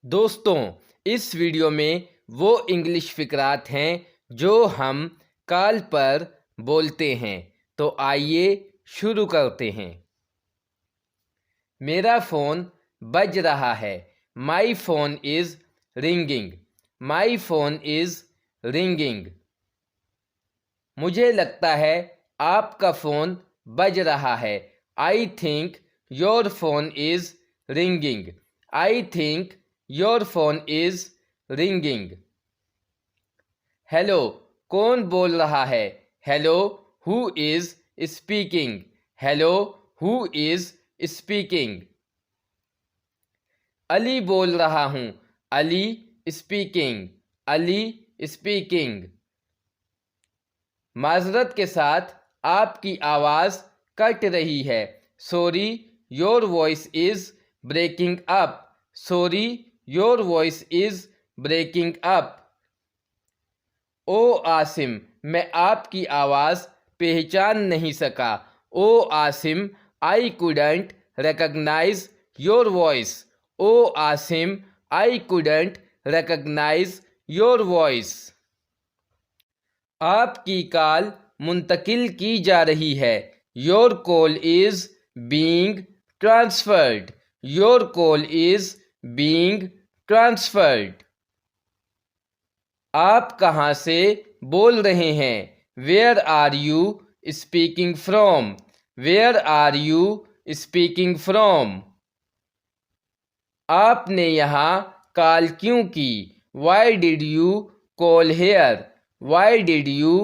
दोस्तों, इस वीडियो में वो इंग्लिश फ़िक़रात हैं जो हम कॉल पर बोलते हैं। तो आइए शुरू करते हैं। मेरा फ़ोन बज रहा है। My phone is ringing. My phone is ringing. मुझे लगता है आपका फ़ोन बज रहा है। I think your phone is ringing. I think your phone is ringing. Hello, कौन बोल रहा है? Hello, who is speaking? Hello, who is speaking? Ali बोल रहा हूँ। अली स्पीकिंग। अली स्पीकिंग। माजरत के साथ आपकी आवाज़ कट रही है। Sorry, your voice is breaking up. Sorry, your voice is breaking up. Oh Asim, मैं आपकी आवाज़ पहचान नहीं सका। Oh Asim, I couldn't recognize your voice. Oh Asim, I couldn't recognize your voice. आपकी कॉल मुंतकिल की जा रही है। Your call is being transferred. Your call is being transferred. आप कहाँ से बोल रहे हैं? Where are you speaking from? Where are you speaking from? आपने यहाँ कॉल क्यों की? Why did you call here? Why did you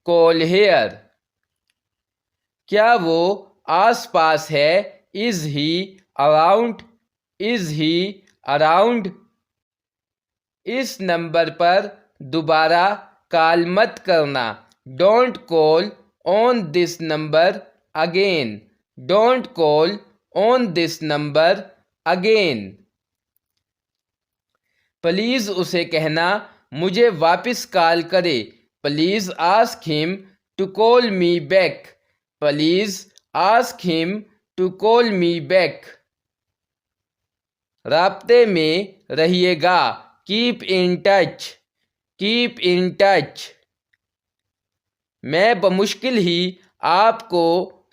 call here? क्या वो आस पास है? Is he around? Is he around? इस नंबर पर दोबारा कॉल मत करना। Don't call on this number again. Don't call on this number again. Please उसे कहना मुझे वापस कॉल करे। Please ask him to call me back. Please ask him to call me back. राब्ते में रहिएगा। Keep in touch. Keep in touch. मैं बमुश्किल ही आपको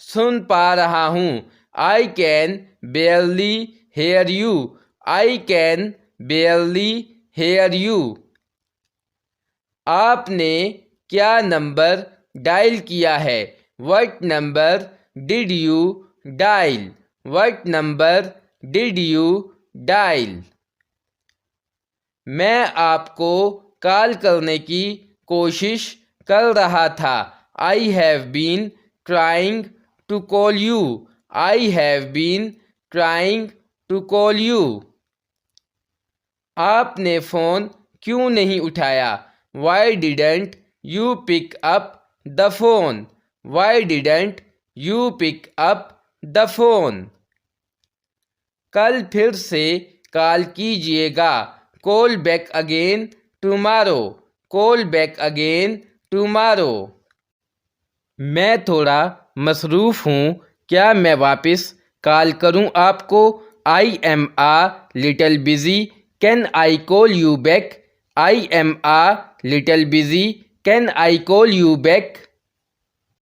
सुन पा रहा हूँ। I can barely hear you. I can barely hear you. आपने क्या नंबर डायल किया है? What number did you dial? What number did you dial? मैं आपको कॉल करने की कोशिश कर रहा था। I have been trying to call you. I have been trying to call you. आपने फ़ोन क्यों नहीं उठाया? Why didn't you pick up the phone? Why didn't you pick up the phone? कल फिर से कॉल कीजिएगा। Call back again tomorrow. Call back again tomorrow. मैं थोड़ा मसरूफ़ हूँ, क्या मैं वापस कॉल करूँ आपको? I am little busy, can I call you back? I am little busy, can I call you back?